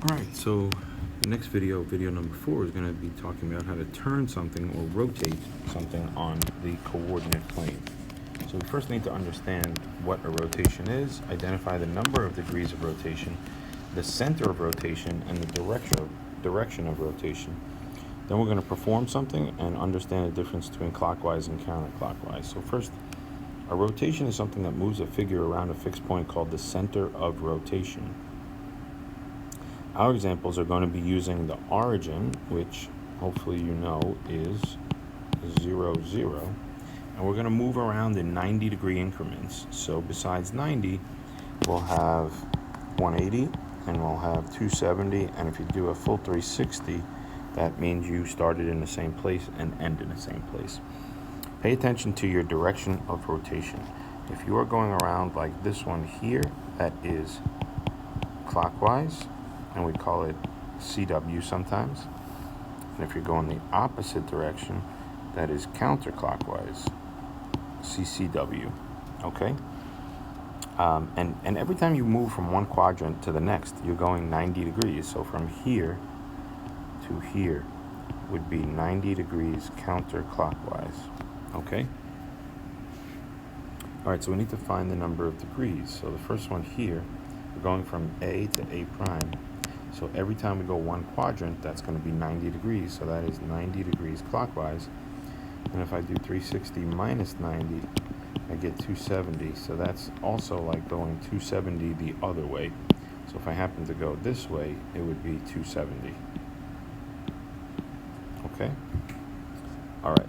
Alright, so the next video, video number 4, is going to be talking about how to turn something or rotate something on the coordinate plane. So we first need to understand what a rotation is, identify the number of degrees of rotation, the center of rotation, and the direction of rotation. Then we're going to perform something and understand the difference between clockwise and counterclockwise. So first, a rotation is something that moves a figure around a fixed point called the center of rotation. Our examples are going to be using the origin, which hopefully you know is 0, 0. And we're going to move around in 90-degree increments. So besides 90, we'll have 180 and we'll have 270. And if you do a full 360, that means you started in the same place and end in the same place. Pay attention to your direction of rotation. If you are going around like this one here, that is clockwise, and we call it CW sometimes. And if you're going the opposite direction, that is counterclockwise, CCW, okay? And every time you move from one quadrant to the next, you're going 90 degrees. So from here to here would be 90 degrees counterclockwise, okay? All right, so we need to find the number of degrees. So the first one here, we're going from A to A prime. So every time we go one quadrant, that's going to be 90 degrees. So that is 90 degrees clockwise. And if I do 360 minus 90, I get 270. So that's also like going 270 the other way. So if I happen to go this way, it would be 270. Okay? All right.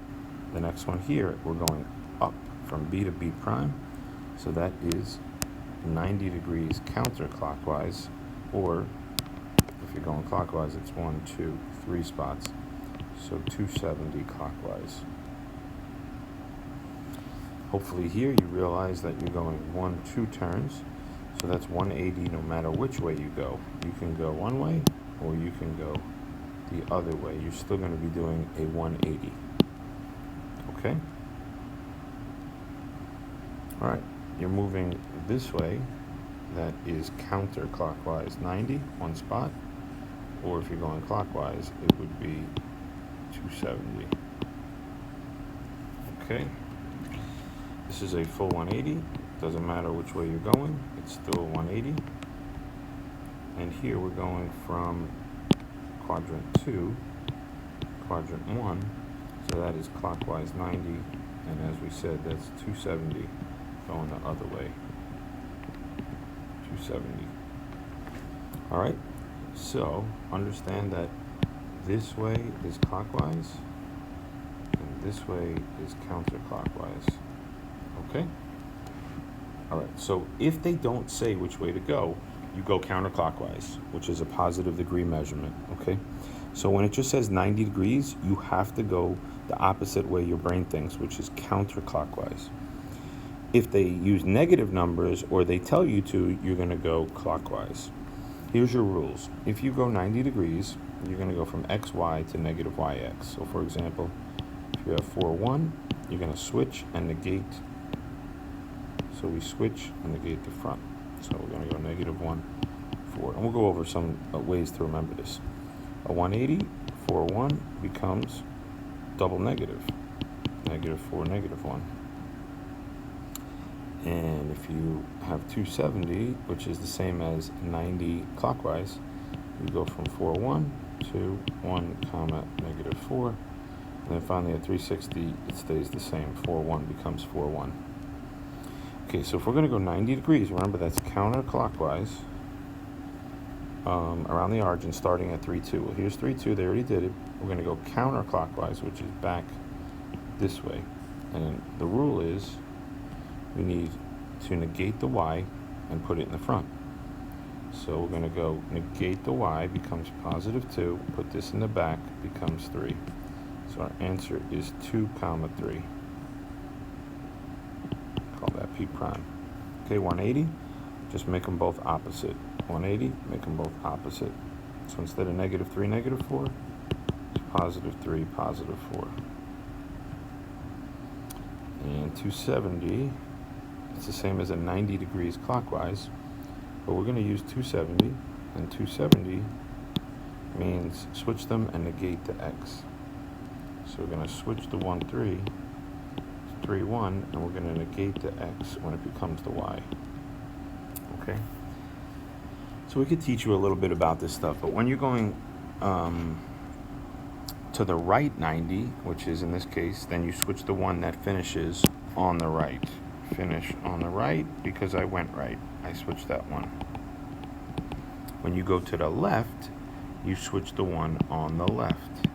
The next one here, we're going up from B to B prime. So that is 90 degrees counterclockwise, or if you're going clockwise, it's 1, 2, 3 spots. So 270 clockwise. Hopefully here you realize that you're going 1, 2 turns. So that's 180 no matter which way you go. You can go one way or you can go the other way. You're still going to be doing a 180. Okay? All right. You're moving this way. That is counterclockwise, 90, one spot. Or if you're going clockwise, it would be 270. Okay. This is a full 180. Doesn't matter which way you're going, it's still 180. And here we're going from quadrant 2, quadrant 1. So that is clockwise 90. And as we said, that's 270 going the other way. 270. All right. So understand that this way is clockwise and this way is counterclockwise. Okay? All right. So if they don't say which way to go, you go counterclockwise, which is a positive degree measurement. Okay? So when it just says 90 degrees, you have to go the opposite way your brain thinks, which is counterclockwise. If they use negative numbers or they tell you to, you're going to go clockwise. Here's your rules. If you go 90 degrees, you're going to go from XY to negative YX. So for example, if you have 4, 1, you're going to switch and negate. So we switch and negate the front. So we're going to go negative 1, 4. And we'll go over some ways to remember this. A 180, 4, 1 becomes double negative. Negative 4, negative 1. And if you have 270, which is the same as 90 clockwise, you go from 4, 1 to 1, comma, negative 4. And then finally at 360, it stays the same. 4, 1 becomes 4, 1. Okay, so if we're going to go 90 degrees, remember that's counterclockwise around the origin starting at 3, 2. Well, here's 3, 2. They already did it. We're going to go counterclockwise, which is back this way. And the rule is we need to negate the y and put it in the front. So we're going to go negate the y becomes positive 2, put this in the back, becomes 3. So our answer is 2, comma 3. Call that P prime. Okay, 180, just make them both opposite. 180, make them both opposite. So instead of negative 3, negative 4, it's positive 3, positive 4. And 270, it's the same as a 90 degrees clockwise, but we're going to use 270 And 270 means switch them and negate the x. So we're going to switch the 1, 3, 3, 1, and we're going to negate the x when it becomes the y. Okay? So we could teach you a little bit about this stuff, but when you're going to the right 90, which is in this case, then you switch the one that finishes on the right. Finish on the right because I went right. I switched that one. When you go to the left, you switch the one on the left.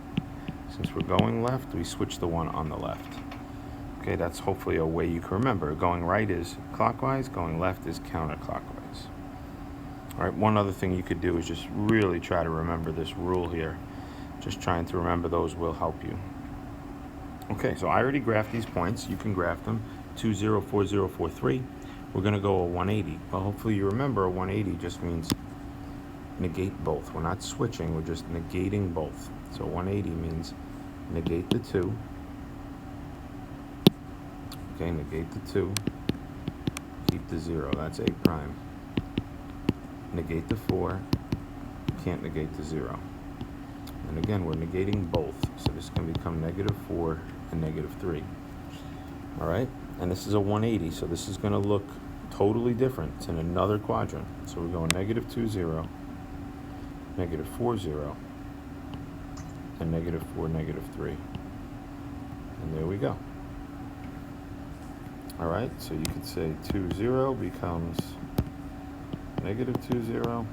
Since we're going left, we switch the one on the left. Okay, that's hopefully a way you can remember. Going right is clockwise, going left is counterclockwise. All right, one other thing you could do is just really try to remember this rule here. Just trying to remember those will help you. Okay, so I already graphed these points. You can graph them. 2, 0, 4, 0, 4, 3. We're going to go a 180. Well, hopefully you remember a 180 just means negate both. We're not switching, we're just negating both. So 180 means negate the 2. Okay, negate the 2. Keep the 0. That's A prime. Negate the 4. Can't negate the 0. And again, we're negating both. So this can become -4 and -3. All right? And this is a 180, so this is going to look totally different. It's in another quadrant. So we're going -2, 0, -4, 0, and -4, -3. And there we go. All right, so you could say 2, 0 becomes -2, 0.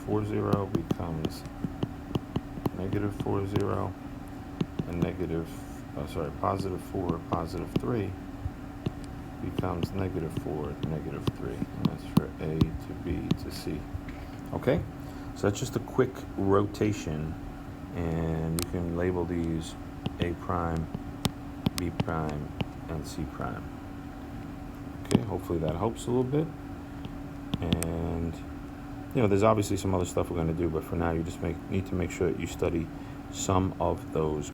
4, 0 becomes -4, 0, and +4, +3 becomes -4, -3, and that's for A to B to C. Okay, so that's just a quick rotation, and you can label these A prime, B prime, and C prime. Okay, hopefully that helps a little bit. And there's obviously some other stuff we're going to do, but for now you just need to make sure that you study some of those